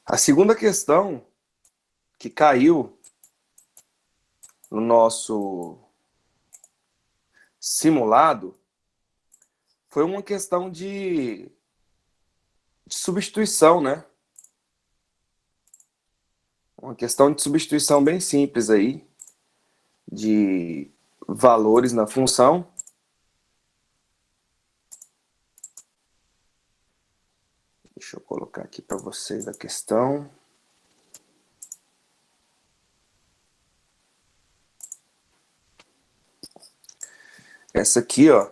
A segunda questão que caiu no nosso simulado foi uma questão de substituição, né? Uma questão de substituição bem simples aí, de valores na função. Deixa eu colocar aqui para vocês a questão. Essa aqui, ó,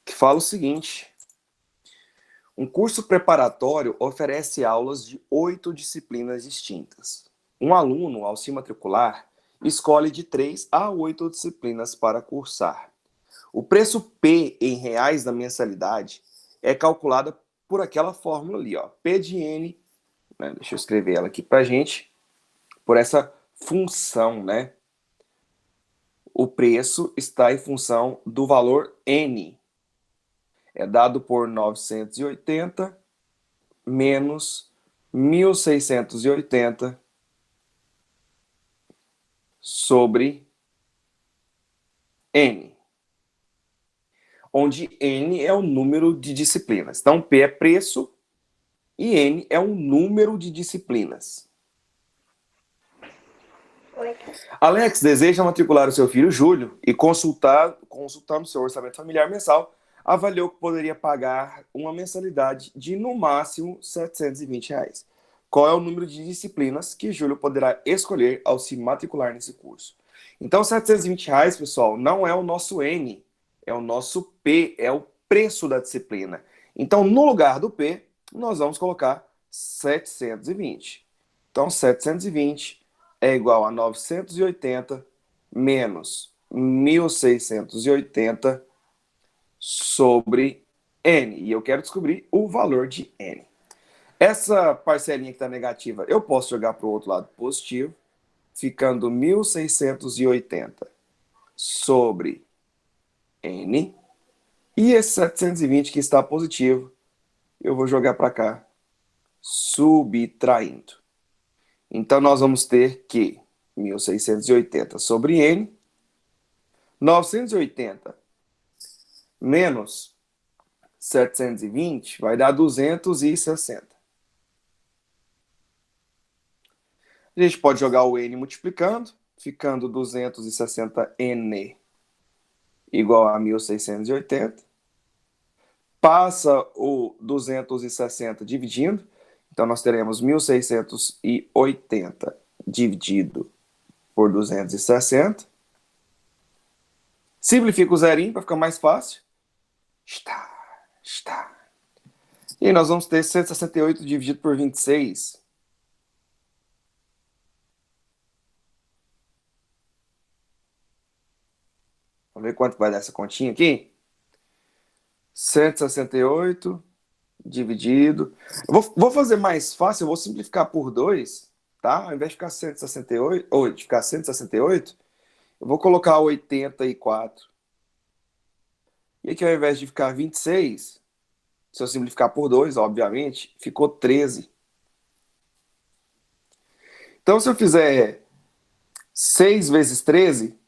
que fala o seguinte: um curso preparatório oferece aulas de 8 disciplinas distintas. Um aluno, ao se matricular, escolhe de 3 a 8 disciplinas para cursar. O preço P em reais da mensalidade é calculado por aquela fórmula ali, ó, P de N, né, deixa eu escrever ela aqui para a gente, por essa função, né? O preço está em função do valor N. É dado por 980 menos 1680 sobre N, onde N é o número de disciplinas. Então, P é preço e N é um número de disciplinas. Alex deseja matricular o seu filho Júlio e consultando seu orçamento familiar mensal, avaliou que poderia pagar uma mensalidade de, no máximo, R$ 720. Qual é o número de disciplinas que Júlio poderá escolher ao se matricular nesse curso? Então, R$ 720, pessoal, não é o nosso N, é o nosso P, é o preço da disciplina. Então, no lugar do P, nós vamos colocar 720. Então, 720 é igual a 980 menos 1680 sobre N. E eu quero descobrir o valor de N. Essa parcelinha que está negativa, eu posso jogar para o outro lado positivo, ficando 1680 sobre N. E esse 720 que está positivo, eu vou jogar para cá, subtraindo. Então, nós vamos ter que 1680 sobre N, 980 menos 720 vai dar 260. A gente pode jogar o N multiplicando, ficando 260N igual a 1680. Passa o 260 dividindo, então nós teremos 1680 dividido por 260. Simplifica o zerinho para ficar mais fácil. Está. E nós vamos ter 168 dividido por 26. Vamos ver quanto vai dar essa continha aqui? 168 dividido. Eu vou fazer mais fácil, eu vou simplificar por 2, tá? Ao invés de ficar 168, ou de ficar 168, eu vou colocar 84. E aqui, ao invés de ficar 26, se eu simplificar por 2, obviamente, ficou 13. Então, se eu fizer 6 vezes 13,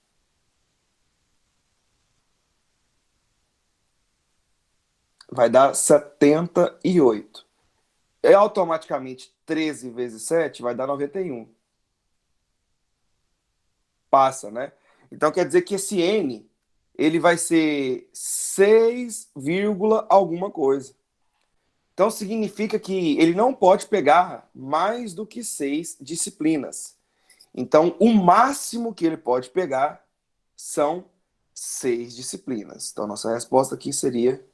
vai dar 78. E automaticamente 13 vezes 7 vai dar 91. Passa, né? Então quer dizer que esse N ele vai ser 6, alguma coisa. Então significa que ele não pode pegar mais do que 6 disciplinas. Então o máximo que ele pode pegar são 6 disciplinas. Então nossa resposta aqui seria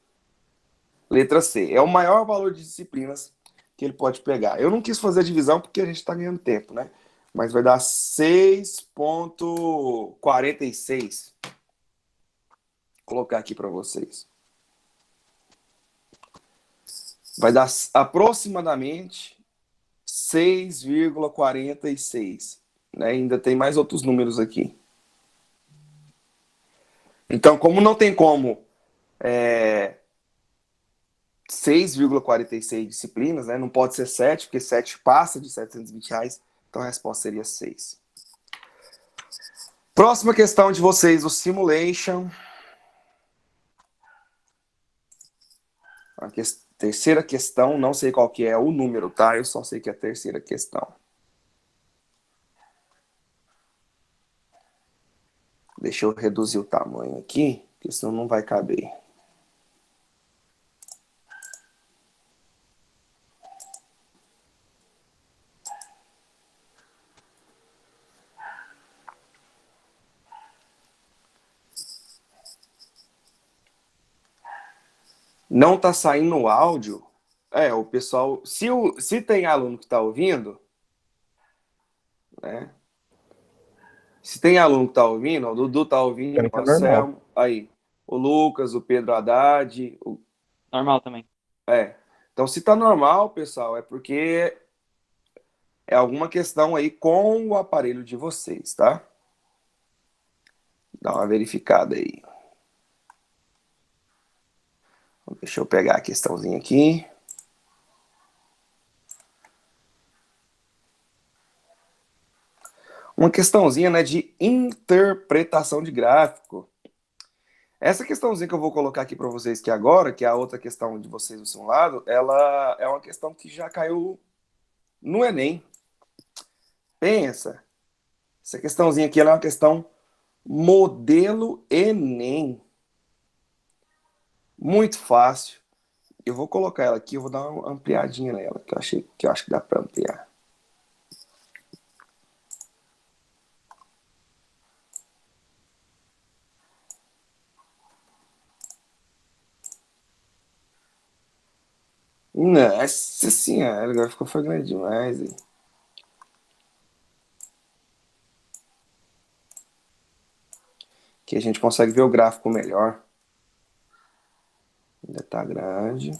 letra C. É o maior valor de disciplinas que ele pode pegar. Eu não quis fazer a divisão porque a gente está ganhando tempo, né? Mas vai dar 6,46. Vou colocar aqui para vocês. Vai dar aproximadamente 6,46. Né? Ainda tem mais outros números aqui. Então, como não tem como 6,46 disciplinas, né? Não pode ser 7, porque 7 passa de R$ 720. Então a resposta seria 6. Próxima questão de vocês, o simulation. A terceira questão, não sei qual que é o número, tá? Eu só sei que é a terceira questão. Deixa eu reduzir o tamanho aqui, porque senão não vai caber. Não tá saindo o áudio? O pessoal... Se tem aluno que tá ouvindo, né? Se tem aluno que tá ouvindo, o Dudu tá ouvindo, o Tá normal. Anselmo, aí. O Lucas, o Pedro Haddad. Normal também. Então, se tá normal, pessoal, é porque é alguma questão aí com o aparelho de vocês, tá? Dá uma verificada aí. Deixa eu pegar a questãozinha aqui. Uma questãozinha, né, de interpretação de gráfico. Essa questãozinha que eu vou colocar aqui para vocês aqui agora, que é a outra questão de vocês do simulado, ela é uma questão que já caiu no Enem. Pensa. Essa questãozinha aqui ela é uma questão modelo Enem. Muito fácil. Eu vou colocar ela aqui, eu vou dar uma ampliadinha nela, que eu acho que dá para ampliar. Nossa senhora, agora foi grande demais. Hein? Aqui a gente consegue ver o gráfico melhor. Ainda tá grande.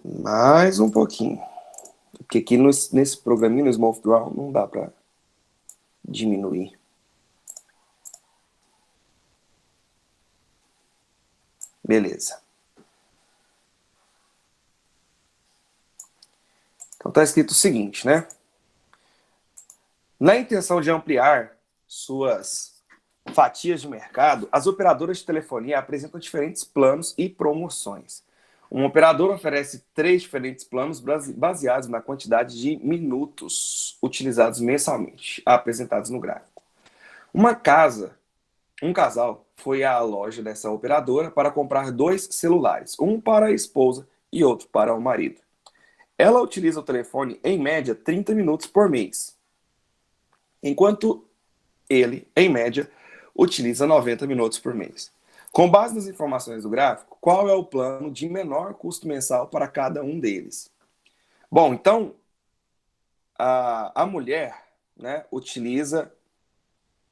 Mais um pouquinho. Porque aqui nesse programinho, no Smooth Draw, não dá para diminuir. Beleza. Então tá escrito o seguinte, né? Na intenção de ampliar suas fatias de mercado, as operadoras de telefonia apresentam diferentes planos e promoções. Um operador oferece 3 diferentes planos baseados na quantidade de minutos utilizados mensalmente, apresentados no gráfico. Um casal foi à loja dessa operadora para comprar 2 celulares, um para a esposa e outro para o marido. Ela utiliza o telefone em média 30 minutos por mês, enquanto ele, em média, utiliza 90 minutos por mês. Com base nas informações do gráfico, qual é o plano de menor custo mensal para cada um deles? Bom, então, a mulher, né, utiliza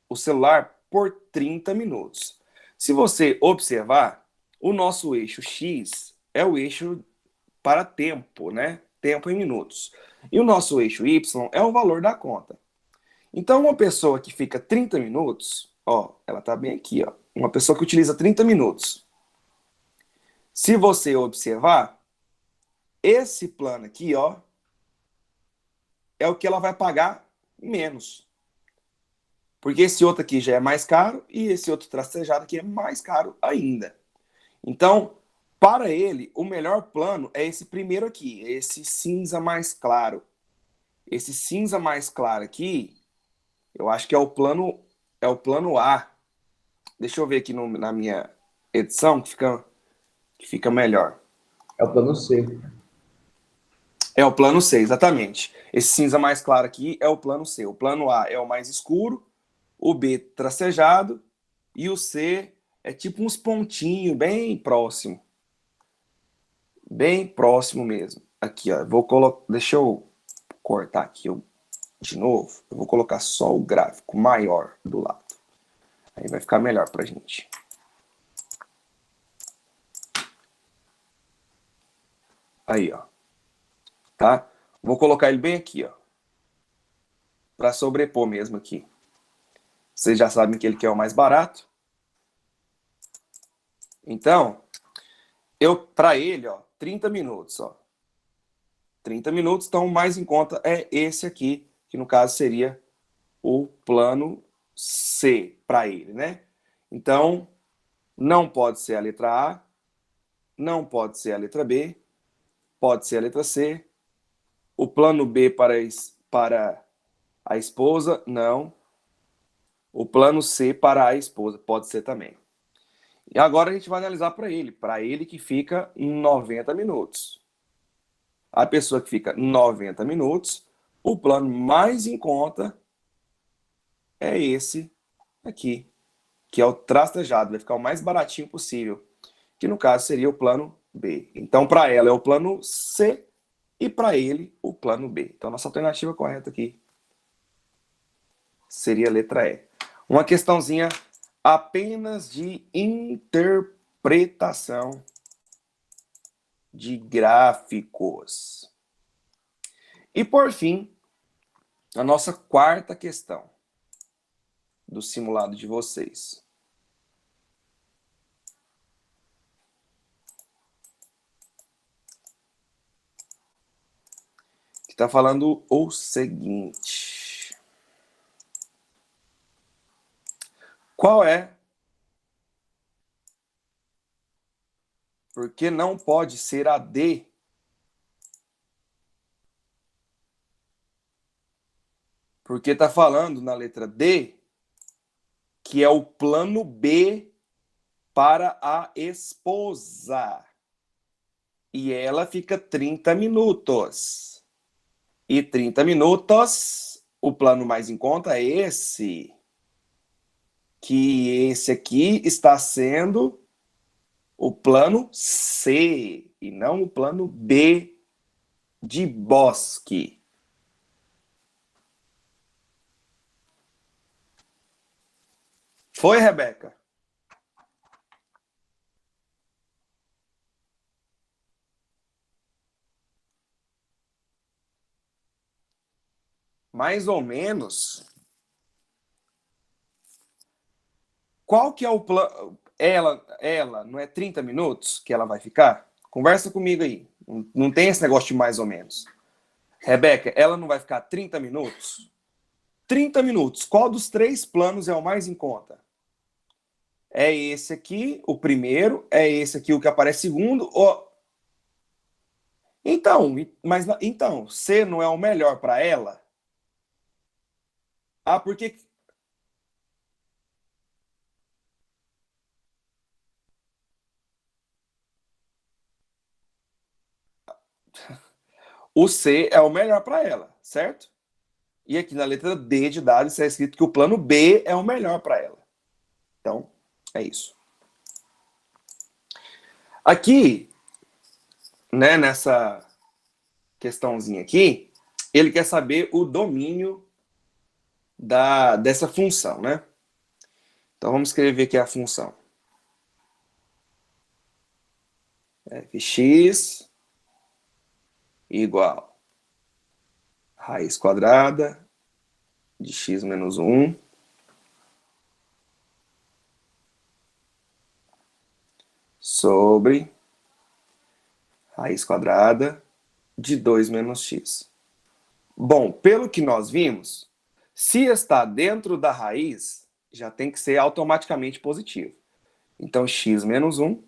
o celular por 30 minutos. Se você observar, o nosso eixo X é o eixo para tempo, né? Tempo em minutos. E o nosso eixo Y é o valor da conta. Então, uma pessoa que fica 30 minutos, ó, ela tá bem aqui, ó. Uma pessoa que utiliza 30 minutos. Se você observar, esse plano aqui, ó, é o que ela vai pagar menos. Porque esse outro aqui já é mais caro e esse outro tracejado aqui é mais caro ainda. Então, para ele, o melhor plano é esse primeiro aqui, esse cinza mais claro. Esse cinza mais claro aqui, eu acho que é o plano A. Deixa eu ver aqui na minha edição que fica melhor. É o plano C. É o plano C, exatamente. Esse cinza mais claro aqui é o plano C. O plano A é o mais escuro, o B tracejado e o C é tipo uns pontinhos bem próximo. Bem próximo mesmo. Aqui, ó. Deixa eu cortar aqui de novo. Eu vou colocar só o gráfico maior do lado. Aí vai ficar melhor pra gente. Aí, ó. Tá? Vou colocar ele bem aqui, ó, para sobrepor mesmo aqui. Vocês já sabem que ele quer o mais barato. Então, para ele, ó, 30 minutos, ó. 30 minutos, então o mais em conta é esse aqui, que no caso seria o plano C para ele, né? Então, não pode ser a letra A, não pode ser a letra B, pode ser a letra C. O plano B para a esposa, não. O plano C para a esposa, pode ser também. E agora a gente vai analisar para ele que fica 90 minutos. A pessoa que fica 90 minutos, o plano mais em conta é esse aqui, que é o trastejado, vai ficar o mais baratinho possível, que no caso seria o plano B. Então, para ela é o plano C e para ele o plano B. Então, nossa alternativa correta aqui seria a letra E. Uma questãozinha apenas de interpretação de gráficos. E por fim, a nossa quarta questão do simulado de vocês. Que está falando o seguinte. Qual é? Porque não pode ser a D. Porque está falando na letra D que é o plano B para a esposa. E ela fica 30 minutos. E 30 minutos, o plano mais em conta é esse. Que esse aqui está sendo o plano C e não o plano B de Bosque. Foi, Rebeca? Mais ou menos. Qual que é o plano? Ela, não é 30 minutos que ela vai ficar? Conversa comigo aí. Não tem esse negócio de mais ou menos. Rebeca, ela não vai ficar 30 minutos? 30 minutos. Qual dos três planos é o mais em conta? É esse aqui, o primeiro, é esse aqui, o que aparece segundo, ou... Então, então, C não é o melhor para ela? Ah, porque o C é o melhor para ela, certo? E aqui na letra D de dados está escrito que o plano B é o melhor para ela. Então, é isso. Aqui, né, nessa questãozinha aqui, ele quer saber o domínio dessa função, né? Então, vamos escrever aqui a função. Fx igual raiz quadrada de x menos 1 sobre raiz quadrada de 2 menos x. Bom, pelo que nós vimos, se está dentro da raiz, já tem que ser automaticamente positivo. Então, x menos 1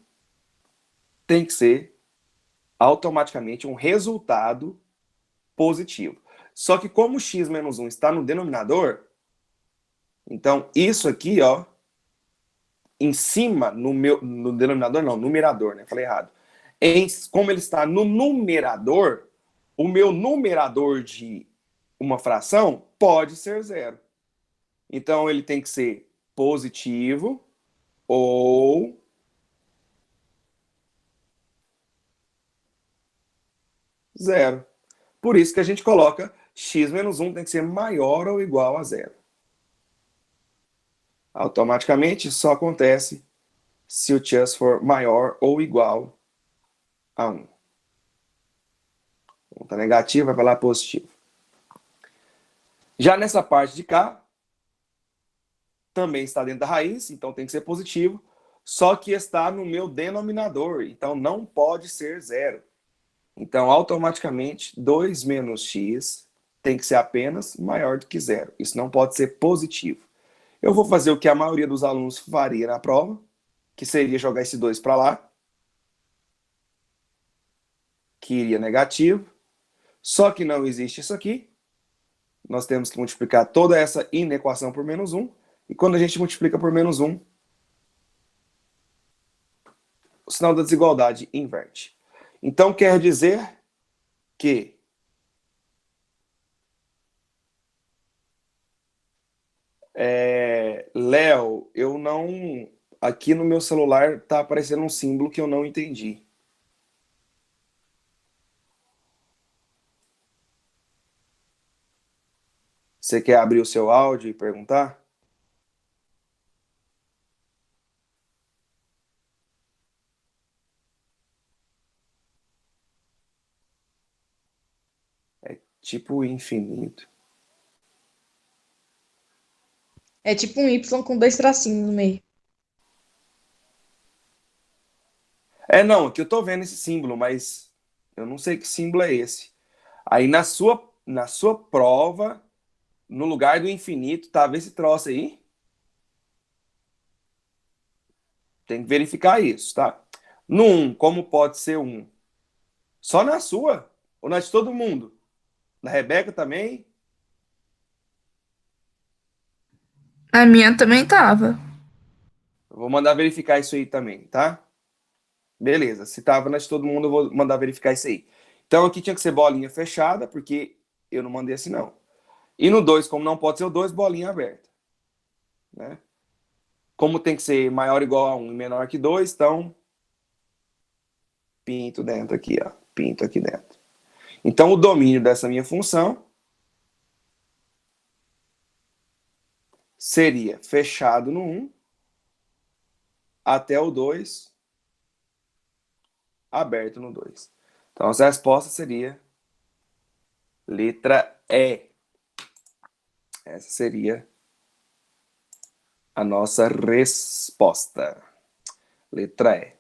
tem que ser automaticamente um resultado positivo. Só que como x menos 1 está no denominador, então isso aqui, ó, em cima, no denominador não, numerador, né? Falei errado. Como ele está no numerador, o meu numerador de uma fração pode ser zero. Então ele tem que ser positivo ou zero. Por isso que a gente coloca x menos 1 tem que ser maior ou igual a zero. Automaticamente só acontece se o chance for maior ou igual a 1. Ponta negativa vai para lá positivo. Já nessa parte de cá, também está dentro da raiz, então tem que ser positivo, só que está no meu denominador, então não pode ser zero. Então, automaticamente, 2 menos x tem que ser apenas maior do que zero. Isso não pode ser positivo. Eu vou fazer o que a maioria dos alunos faria na prova, que seria jogar esse 2 para lá, que iria negativo, só que não existe isso aqui. Nós temos que multiplicar toda essa inequação por menos 1, e quando a gente multiplica por menos 1, o sinal da desigualdade inverte. Então, quer dizer que Léo, eu não... Aqui no meu celular está aparecendo um símbolo que eu não entendi. Você quer abrir o seu áudio e perguntar? É tipo infinito. É tipo um Y com dois tracinhos no meio. Não, aqui eu tô vendo esse símbolo, mas eu não sei que símbolo é esse. Aí na sua prova, no lugar do infinito, tá? Vê esse troço aí. Tem que verificar isso, tá? No 1, como pode ser 1? Só na sua? Ou na de todo mundo? Na Rebeca também? A minha também tava. Eu vou mandar verificar isso aí também, tá? Beleza. Se tava na de todo mundo, eu vou mandar verificar isso aí. Então aqui tinha que ser bolinha fechada, porque eu não mandei assim não. E no 2, como não pode ser o 2, bolinha aberta. Né? Como tem que ser maior ou igual a 1 e menor que 2, então pinto dentro aqui, ó. Pinto aqui dentro. Então o domínio dessa minha função seria fechado no 1 até o 2 aberto no 2. Então a resposta seria letra E. Essa seria a nossa resposta. Letra E.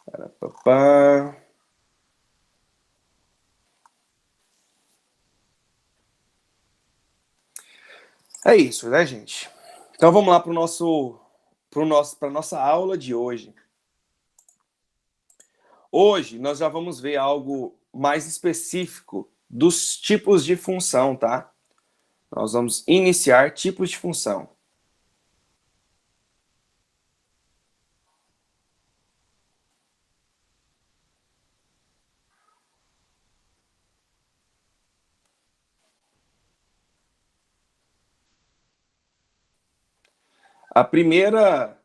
Parapapá. É isso, né, gente? Então vamos lá para a nossa aula de hoje. Hoje nós já vamos ver algo mais específico dos tipos de função, tá? Nós vamos iniciar tipos de função. A primeira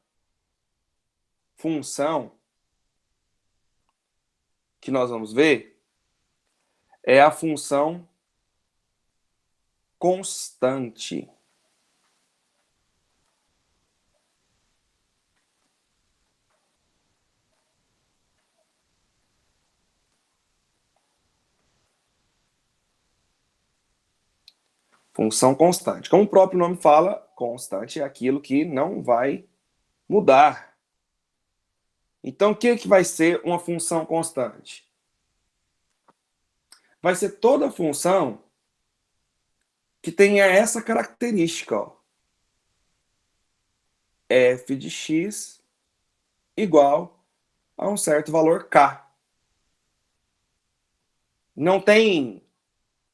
função que nós vamos ver é a função constante. Função constante. Como o próprio nome fala, constante é aquilo que não vai mudar. Então, o que vai ser uma função constante? Vai ser toda função que tenha essa característica, ó. F de x igual a um certo valor k. Não tem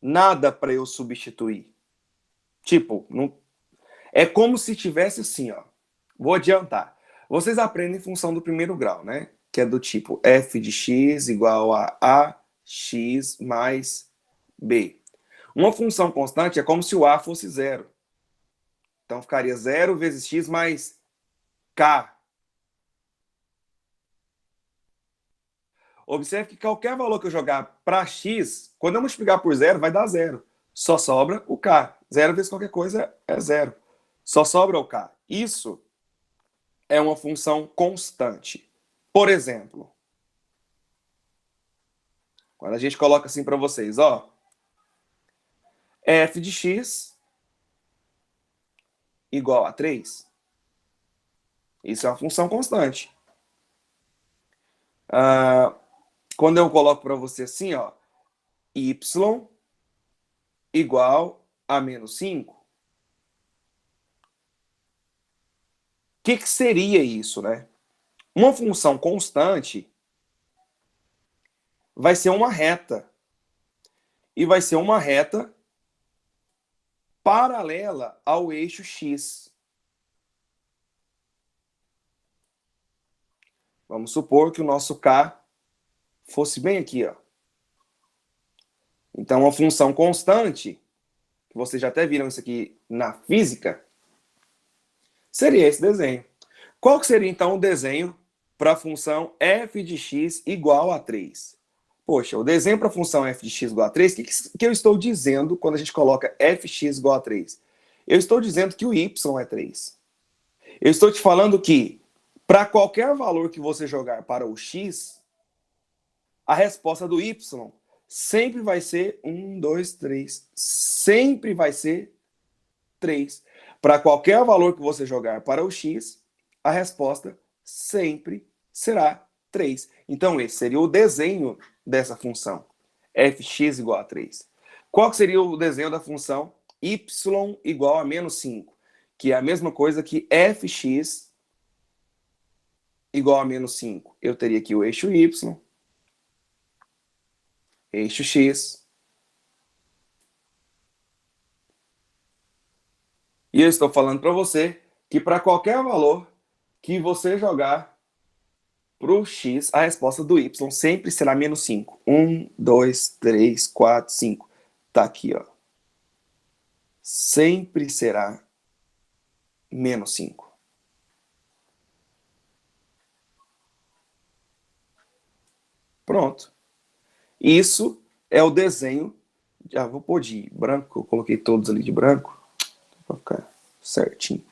nada para eu substituir. Tipo, não... é como se tivesse assim, ó. Vou adiantar. Vocês aprendem função do primeiro grau, né? Que é do tipo f de x igual a ax mais b. Uma função constante é como se o a fosse zero. Então ficaria 0 vezes x mais k. Observe que qualquer valor que eu jogar para x, quando eu multiplicar por zero, vai dar zero. Só sobra o k. Zero vezes qualquer coisa é zero. Só sobra o k. Isso é uma função constante. Por exemplo, Quando a gente coloca assim para vocês, ó, f de x igual a 3. Isso é uma função constante. Quando eu coloco para você assim, ó, y igual a menos 5. O que seria isso, né? Uma função constante vai ser uma reta. E vai ser uma reta paralela ao eixo x. Vamos supor que o nosso k fosse bem aqui, ó. Então, uma função constante, que vocês já até viram isso aqui na física, seria esse desenho. Qual que seria, então, o desenho para a função f de x igual a 3? Poxa, o desenho para a função f de x igual a 3, o que eu estou dizendo quando a gente coloca fx igual a 3? Eu estou dizendo que o y é 3. Eu estou te falando que, para qualquer valor que você jogar para o x, a resposta do y sempre vai ser 1, 2, 3. Sempre vai ser 3. Para qualquer valor que você jogar para o x, a resposta sempre será 3. Então, esse seria o desenho dessa função, fx igual a 3. Qual que seria o desenho da função y igual a menos 5? Que é a mesma coisa que fx igual a menos 5. Eu teria aqui o eixo y, eixo x, e eu estou falando para você que para qualquer valor que você jogar para o x, a resposta do y sempre será menos 5. 1, 2, 3, 4, 5. Está aqui, ó. Sempre será menos 5. Pronto. Isso é o desenho. Já vou pôr de branco, eu coloquei todos ali de branco, para ficar certinho.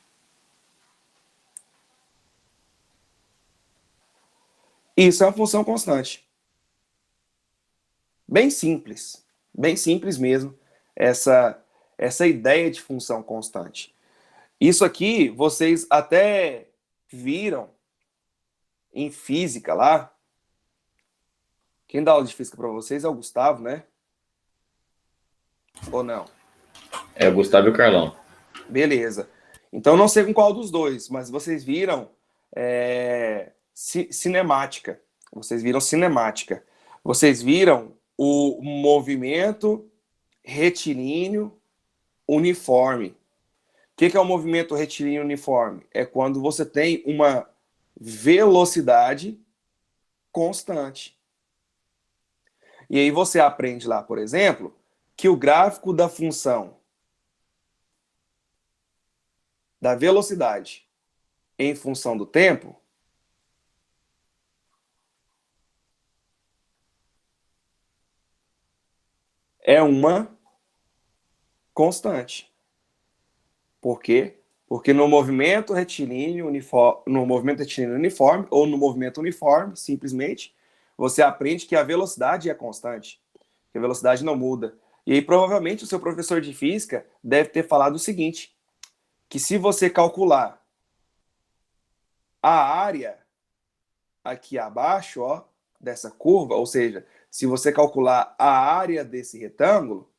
Isso é uma função constante. Bem simples mesmo, essa ideia de função constante. Isso aqui vocês até viram em física lá. Quem dá aula de física para vocês é o Gustavo, né? Ou não? É o Gustavo e o Carlão. Beleza. Então, não sei com qual dos dois, mas vocês viram cinemática. Vocês viram cinemática. Vocês viram o movimento retilíneo uniforme. O que é o movimento retilíneo uniforme? É quando você tem uma velocidade constante. E aí você aprende lá, por exemplo, que o gráfico da função da velocidade em função do tempo é uma constante. Por quê? Porque no movimento retilíneo uniforme, ou no movimento uniforme, simplesmente, você aprende que a velocidade é constante, que a velocidade não muda. E aí, provavelmente, o seu professor de física deve ter falado o seguinte, que se você calcular a área aqui abaixo, ó, dessa curva, ou seja, se você calcular a área desse retângulo...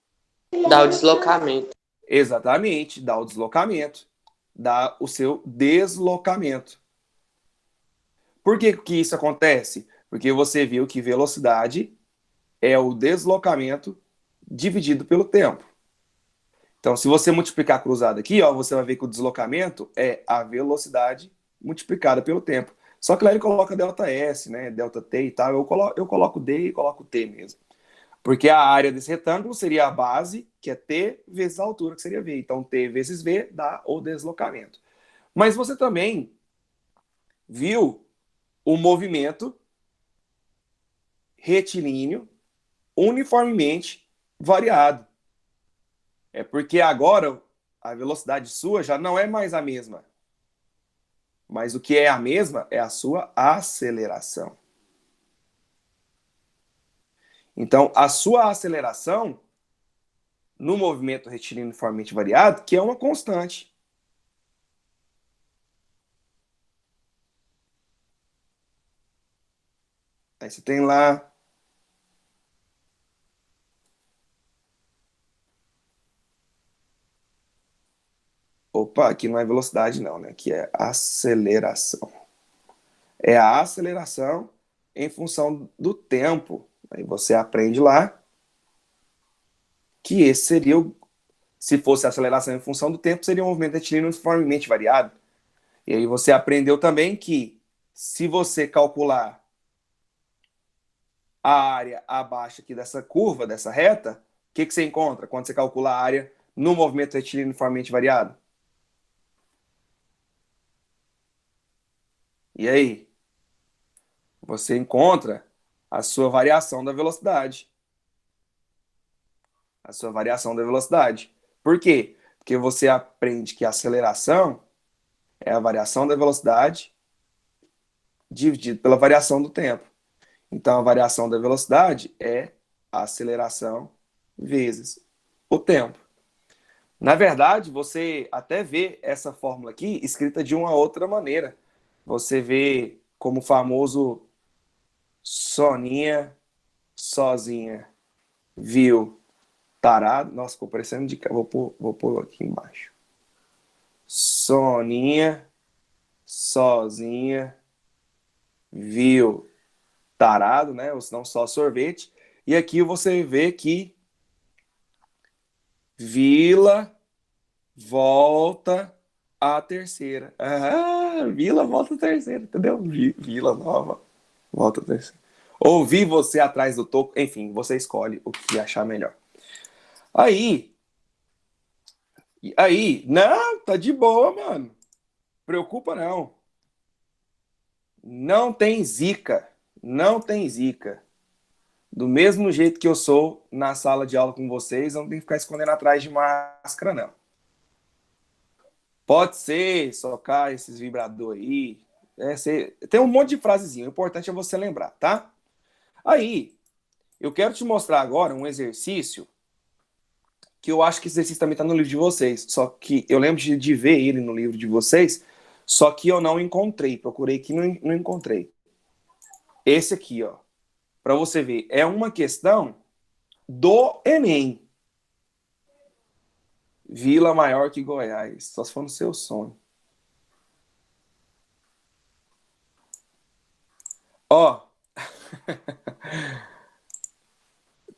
Dá o deslocamento. Exatamente, dá o deslocamento. Dá o seu deslocamento. Por que isso acontece? Porque você viu que velocidade é o deslocamento dividido pelo tempo. Então, se você multiplicar cruzado aqui, ó, você vai ver que o deslocamento é a velocidade multiplicada pelo tempo. Só que lá ele coloca ΔS, né? ΔT e tal. Eu coloco D e coloco T mesmo. Porque a área desse retângulo seria a base, que é T, vezes a altura, que seria V. Então, T vezes V dá o deslocamento. Mas você também viu o movimento retilíneo uniformemente variado. É porque agora a velocidade sua já não é mais a mesma. Mas o que é a mesma é a sua aceleração. Então, a sua aceleração no movimento retilíneo uniformemente variado, que é uma constante. Aí você tem lá opa, aqui não é velocidade não, né? Aqui é aceleração. É a aceleração em função do tempo. Aí você aprende lá que esse seria o... Se fosse a aceleração em função do tempo, seria um movimento retilíneo uniformemente variado. E aí você aprendeu também que se você calcular a área abaixo aqui dessa curva, dessa reta, o que você encontra quando você calcula a área no movimento retilíneo uniformemente variado? E aí? Você encontra a sua variação da velocidade. A sua variação da velocidade. Por quê? Porque você aprende que a aceleração é a variação da velocidade dividido pela variação do tempo. Então, a variação da velocidade é a aceleração vezes o tempo. Na verdade, você até vê essa fórmula aqui escrita de uma outra maneira. Você vê como o famoso Soninha sozinha viu tarado. Nossa, ficou parecendo de... Vou pôr aqui embaixo. Soninha sozinha viu tarado, né? Ou senão só sorvete. E aqui você vê que Vila volta a terceira. Ah, Vila volta a terceira, entendeu? Vila Nova volta a terceira. Ouvi você atrás do toco. Enfim, você escolhe o que achar melhor. Aí, não, tá de boa, mano. Preocupa não. Não tem zica. Não tem zica. Do mesmo jeito que eu sou na sala de aula com vocês, eu não tenho que ficar escondendo atrás de máscara, não. Pode ser, socar esses vibradores aí. Tem um monte de frasezinha. O importante é você lembrar, tá? Aí, eu quero te mostrar agora um exercício que eu acho que esse exercício também está no livro de vocês. Só que eu lembro de ver ele no livro de vocês, só que eu não encontrei. Procurei aqui e não encontrei. Esse aqui, ó. Para você ver, é uma questão do Enem. Vila maior que Goiás. Só se for no seu sonho. Ó.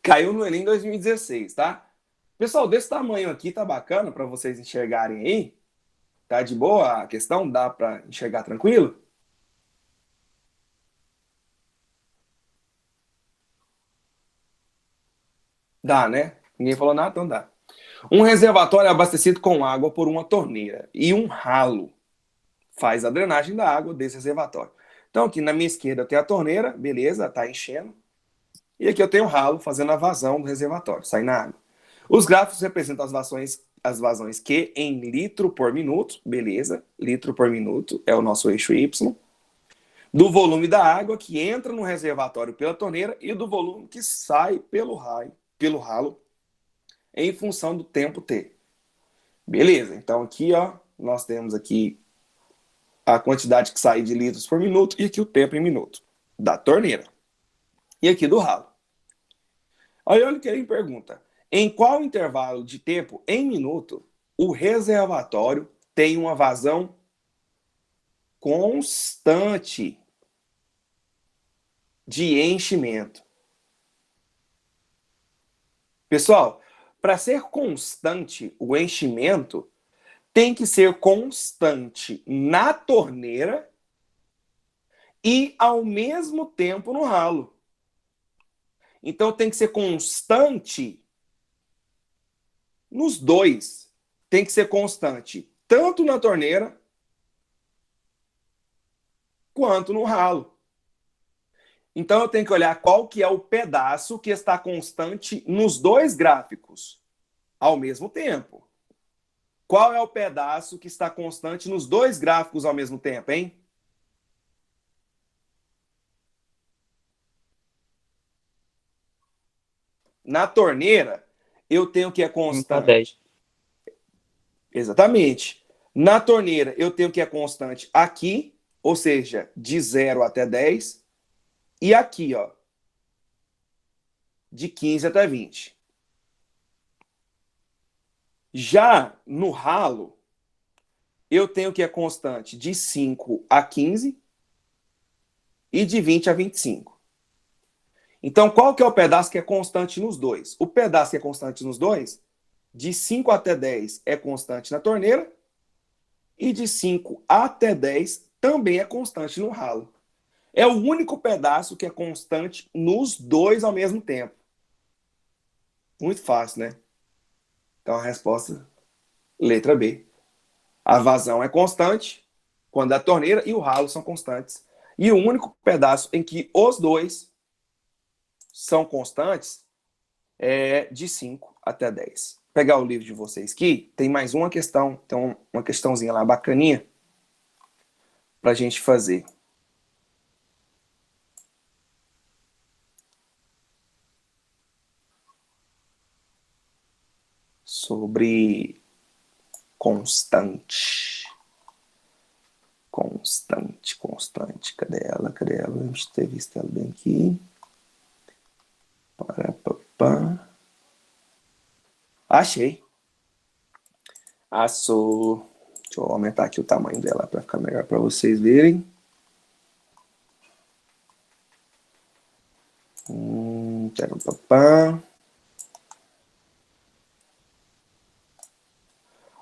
Caiu no Enem 2016, tá? Pessoal, desse tamanho aqui tá bacana para vocês enxergarem aí. Tá de boa a questão? Dá para enxergar tranquilo? Dá, né? Ninguém falou nada, então dá. Um reservatório é abastecido com água por uma torneira e um ralo faz a drenagem da água desse reservatório. Então, aqui na minha esquerda eu tenho a torneira, beleza, tá enchendo. E aqui eu tenho o ralo fazendo a vazão do reservatório, sai na água. Os gráficos representam as vazões Q em litro por minuto, beleza, litro por minuto é o nosso eixo Y, do volume da água que entra no reservatório pela torneira e do volume que sai pelo ralo em função do tempo T. Beleza, então aqui ó, nós temos aqui a quantidade que sai de litros por minuto e aqui o tempo em minuto da torneira. E aqui do ralo. Aí olha o que ele pergunta. Em qual intervalo de tempo em minuto o reservatório tem uma vazão constante de enchimento? Pessoal, para ser constante o enchimento, tem que ser constante na torneira e ao mesmo tempo no ralo. Então tem que ser constante nos dois. Tem que ser constante tanto na torneira quanto no ralo. Então eu tenho que olhar qual que é o pedaço que está constante nos dois gráficos ao mesmo tempo. Qual é o pedaço que está constante nos dois gráficos ao mesmo tempo, hein? Na torneira, eu tenho que é 5 a constante. 10. Exatamente. Na torneira, eu tenho que é constante aqui, ou seja, de 0 até 10. E aqui, ó, de 15 até 20. Já no ralo, eu tenho que é constante de 5 a 15 e de 20 a 25. Então, qual que é o pedaço que é constante nos dois? O pedaço que é constante nos dois, de 5 até 10 é constante na torneira e de 5 até 10 também é constante no ralo. É o único pedaço que é constante nos dois ao mesmo tempo. Muito fácil, né? Então, a resposta, letra B. A vazão é constante quando a torneira e o ralo são constantes. E o único pedaço em que os dois são constantes é de 5 até 10. Vou pegar o livro de vocês aqui, tem mais uma questão, tem uma questãozinha lá bacaninha para a gente fazer. Sobre constante. Constante. Cadê ela? A gente ter visto ela bem aqui. Achei. Achou. Deixa eu aumentar aqui o tamanho dela para ficar melhor para vocês verem.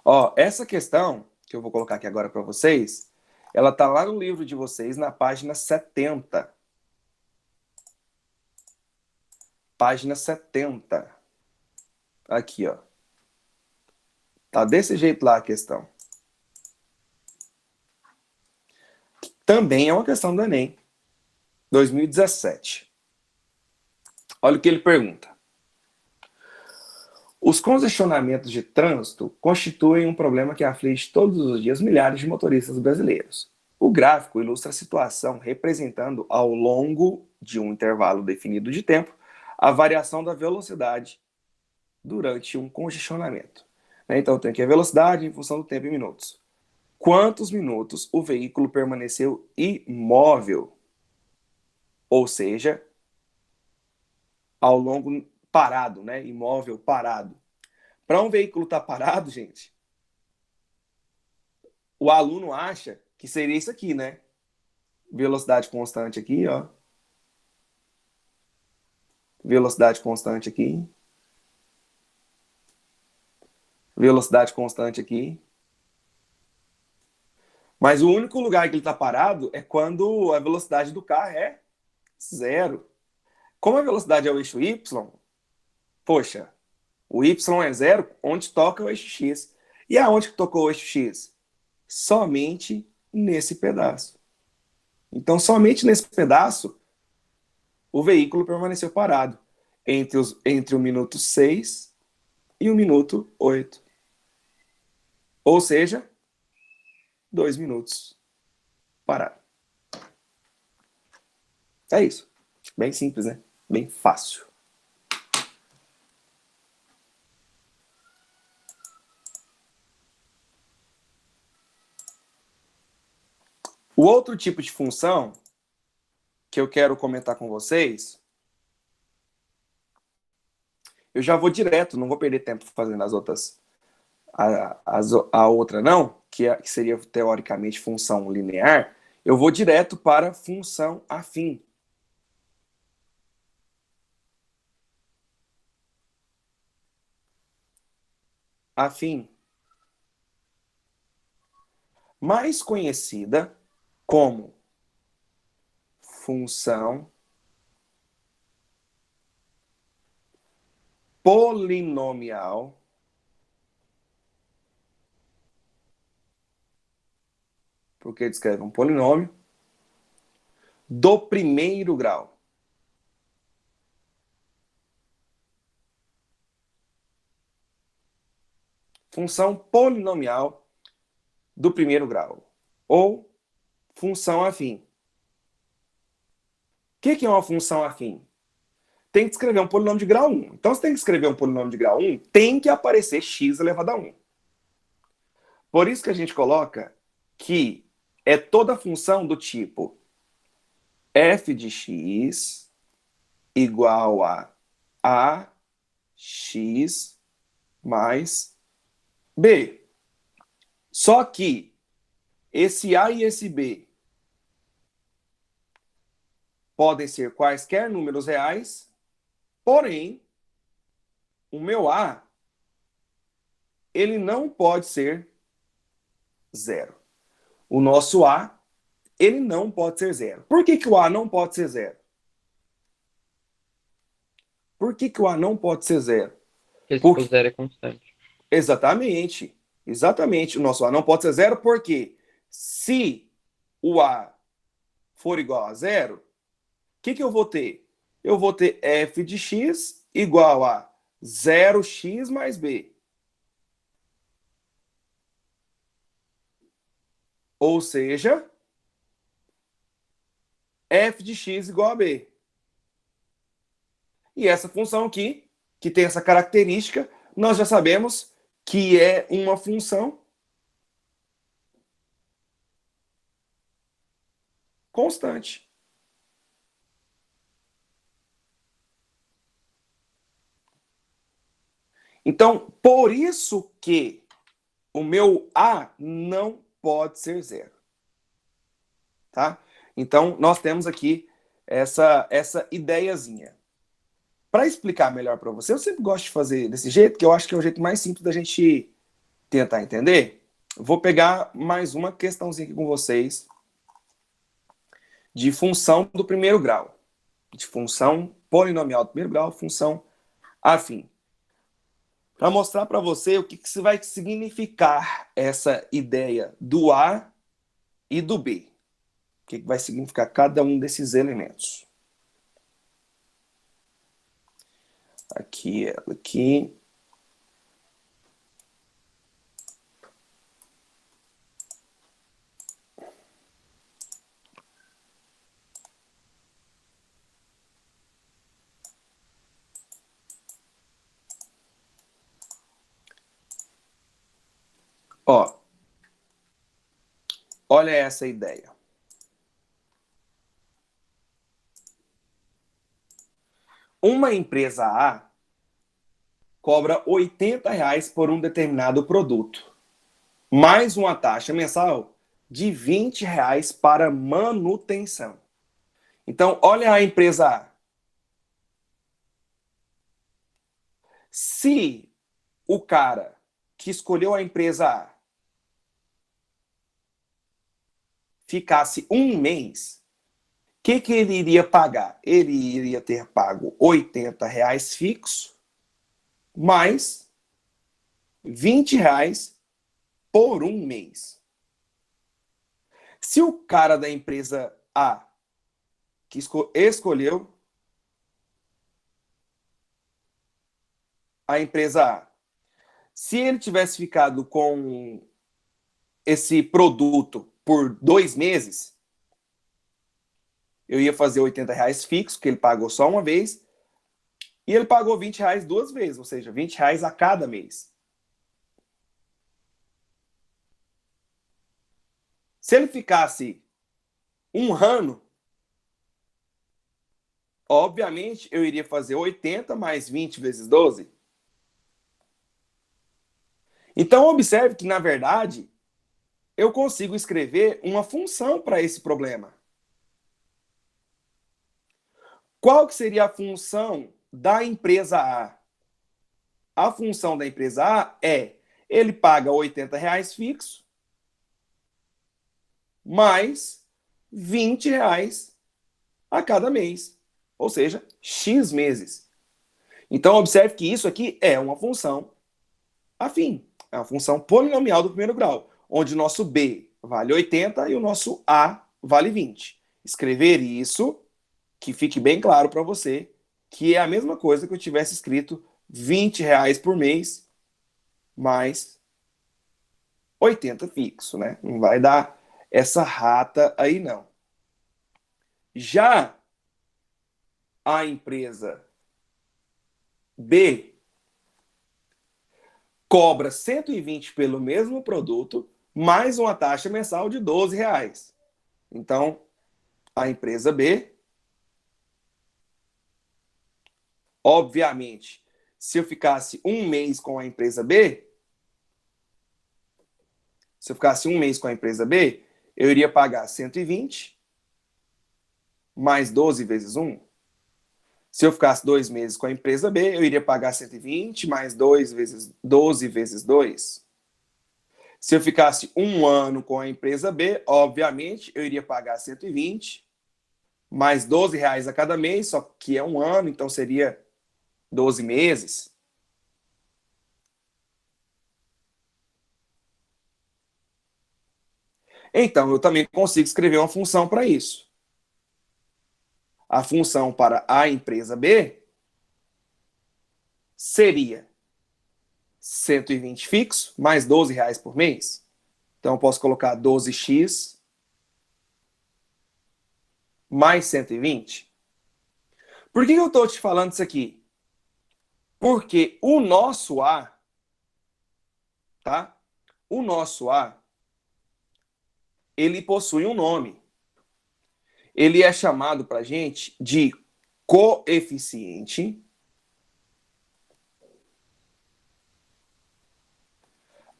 Ó, essa questão que eu vou colocar aqui agora para vocês, ela tá lá no livro de vocês, na página 70. Página 70. Aqui, ó. Tá desse jeito lá a questão. Também é uma questão do Enem. 2017. Olha o que ele pergunta. Os congestionamentos de trânsito constituem um problema que aflige todos os dias milhares de motoristas brasileiros. O gráfico ilustra a situação representando, ao longo de um intervalo definido de tempo, a variação da velocidade durante um congestionamento. Então, eu tenho aqui a velocidade em função do tempo em minutos. Quantos minutos o veículo permaneceu imóvel? Ou seja, ao longo parado, né? Imóvel parado. Para um veículo estar parado, gente, o aluno acha que seria isso aqui, né? Velocidade constante aqui, ó. Velocidade constante aqui. Velocidade constante aqui. Mas o único lugar que ele está parado é quando a velocidade do carro é 0. Como a velocidade é o eixo Y, poxa, o Y é 0, onde toca o eixo X. E aonde que tocou o eixo X? Somente nesse pedaço. Então, somente nesse pedaço, o veículo permaneceu parado entre o minuto 6 e o minuto 8. Ou seja, 2 minutos parado. É isso. Bem simples, né? Bem fácil. O outro tipo de função que eu quero comentar com vocês, eu já vou direto, não vou perder tempo fazendo as outras, a outra não, que seria teoricamente função linear, eu vou direto para função afim. Afim. Mais conhecida como função polinomial porque descreve um polinômio do primeiro grau. Função polinomial do primeiro grau. Ou função afim. O que é uma função afim? tem que escrever um polinômio de grau 1. Então, se tem que escrever um polinômio de grau 1, tem que aparecer x elevado a 1. Por isso que a gente coloca que é toda função do tipo f de x igual a x mais b. Só que esse a e esse b podem ser quaisquer números reais, porém, o meu a, ele não pode ser zero. O nosso a, ele não pode ser zero. Por que o a não pode ser zero? Por que o a não pode ser zero? Porque se Porque... for zero é constante. Exatamente. Exatamente. O nosso a não pode ser zero porque se o a for igual a zero, o que eu vou ter? Eu vou ter f de x igual a 0x mais b. Ou seja, f de x igual a b. E essa função aqui, que tem essa característica, nós já sabemos que é uma função constante. Então, por isso que o meu a não pode ser zero. Tá? Então, nós temos aqui essa ideiazinha. Para explicar melhor para você, eu sempre gosto de fazer desse jeito, que eu acho que é o jeito mais simples da gente tentar entender. Vou pegar mais uma questãozinha aqui com vocês de função do primeiro grau. De função polinomial do primeiro grau, função afim. Para mostrar para você o que vai significar essa ideia do A e do B. O que vai significar cada um desses elementos. Aqui, ela aqui. Ó, olha essa ideia. Uma empresa A cobra R$ 80 por um determinado produto, mais uma taxa mensal de R$ 20 para manutenção. Então, olha a empresa A. Se o cara que escolheu a empresa A ficasse um mês, o que ele iria pagar? Ele iria ter pago R$ 80 fixo, mais R$ 20 por um mês. Se o cara da empresa A, que escolheu a empresa A, se ele tivesse ficado com esse produto por 2 meses, eu ia fazer R$ 80 fixo, que ele pagou só uma vez, e ele pagou R$ 20 duas vezes, ou seja, R$ 20 a cada mês. Se ele ficasse um ano, obviamente eu iria fazer 80 mais 20 vezes 12. Então, observe que, na verdade, eu consigo escrever uma função para esse problema. Qual que seria a função da empresa A? A função da empresa A é, ele paga R$ 80 fixo, mais R$ 20 a cada mês. Ou seja, X meses. Então, observe que isso aqui é uma função afim. É uma função polinomial do primeiro grau, onde o nosso B vale 80 e o nosso A vale 20. Escrever isso, que fique bem claro para você, que é a mesma coisa que eu tivesse escrito R$ 20 por mês, mais 80 fixo, né? Não vai dar essa rata aí, não. Já a empresa B cobra 120 pelo mesmo produto, mais uma taxa mensal de R$ 12. Então, a empresa B, obviamente, se eu ficasse um mês com a empresa B, eu iria pagar 120 mais 12 vezes 1. Se eu ficasse 2 meses com a empresa B, eu iria pagar 120 mais 2 vezes 12 vezes 2. Se eu ficasse um ano com a empresa B, obviamente, eu iria pagar 120 mais R$ 12 a cada mês, só que é um ano, então seria 12 meses. Então, eu também consigo escrever uma função para isso. A função para a empresa B seria 120 fixo mais R$ 12 por mês. Então, eu posso colocar 12x mais 120. Por que eu estou te falando isso aqui? Porque o nosso A, tá? O nosso A, ele possui um nome. Ele é chamado para a gente de coeficiente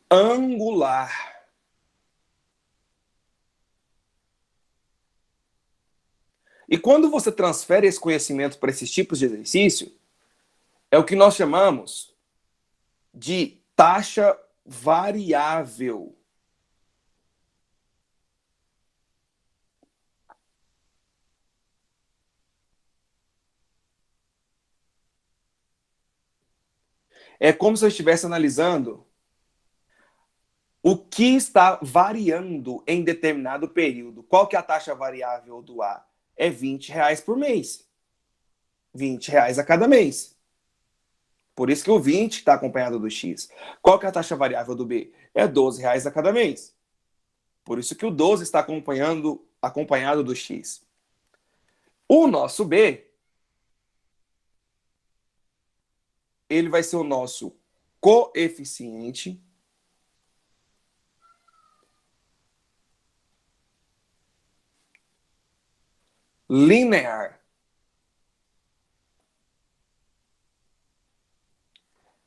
angular. E quando você transfere esse conhecimento para esses tipos de exercício, é o que nós chamamos de taxa variável. É como se eu estivesse analisando o que está variando em determinado período. Qual que é a taxa variável do A? É R$ 20 por mês. R$ 20 a cada mês. Por isso que o 20 está acompanhado do X. Qual que é a taxa variável do B? É R$ 12 a cada mês. Por isso que o 12 está acompanhado do X. O nosso B, ele vai ser o nosso coeficiente linear,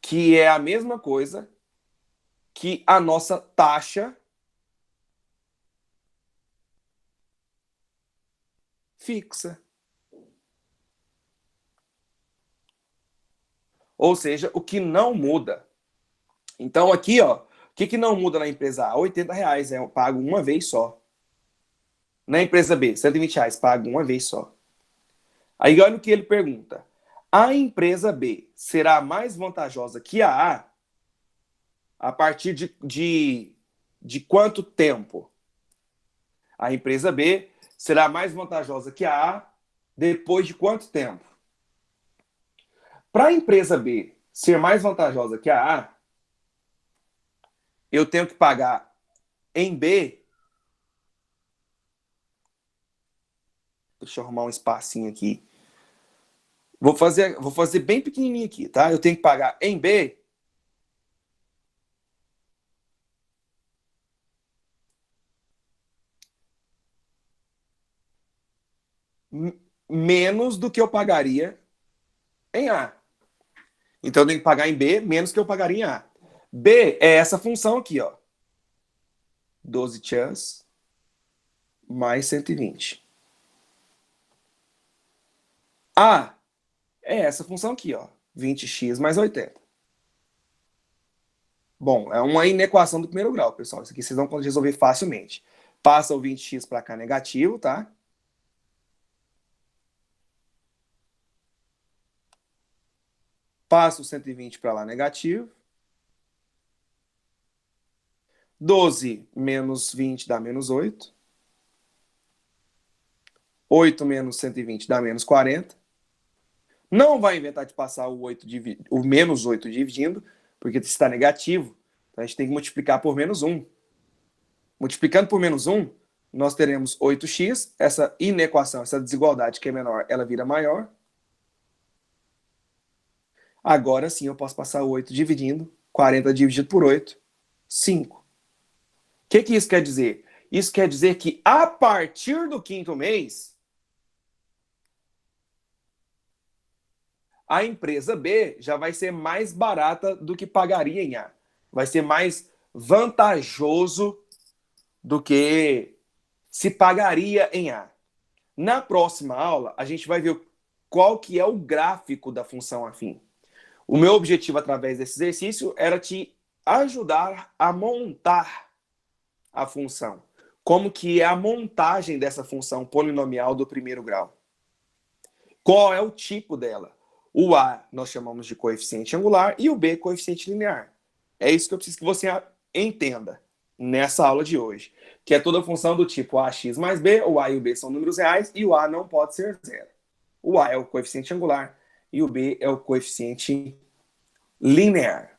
que é a mesma coisa que a nossa taxa fixa. Ou seja, o que não muda. Então aqui, ó, o que não muda na empresa A? R$ 80, eu pago uma vez só. Na empresa B, R$ 120, pago uma vez só. Aí olha o que ele pergunta. A empresa B será mais vantajosa que a A partir de quanto tempo? A empresa B será mais vantajosa que a depois de quanto tempo? Para a empresa B ser mais vantajosa que a eu tenho que pagar em B. Deixa eu arrumar um espacinho aqui. Vou fazer bem pequenininho aqui, tá? Eu tenho que pagar em B menos do que eu pagaria em A. Então eu tenho que pagar em B menos que eu pagaria em A. B é essa função aqui, ó. 12 chans mais 120. A é essa função aqui, ó. 20x mais 80. Bom, é uma inequação do primeiro grau, pessoal. Isso aqui vocês vão resolver facilmente. Passa o 20x para cá negativo, tá? Passa o 120 para lá negativo. 12 menos 20 dá menos 8. 8 menos 120 dá menos 40. Não vai inventar de passar o menos 8 dividindo, porque está negativo. Então a gente tem que multiplicar por menos 1. Multiplicando por menos 1, nós teremos 8x. Essa inequação, essa desigualdade que é menor, ela vira maior. Agora sim eu posso passar 8 dividindo. 40 dividido por 8, 5. O que isso quer dizer? Isso quer dizer que a partir do quinto mês, a empresa B já vai ser mais barata do que pagaria em A. Vai ser mais vantajoso do que se pagaria em A. Na próxima aula, a gente vai ver qual que é o gráfico da função afim. O meu objetivo através desse exercício era te ajudar a montar a função. Como que é a montagem dessa função polinomial do primeiro grau. Qual é o tipo dela? O A nós chamamos de coeficiente angular e o B coeficiente linear. É isso que eu preciso que você entenda nessa aula de hoje. Que é toda função do tipo AX mais B, o A e o B são números reais e o A não pode ser zero. O A é o coeficiente angular e o B é o coeficiente linear.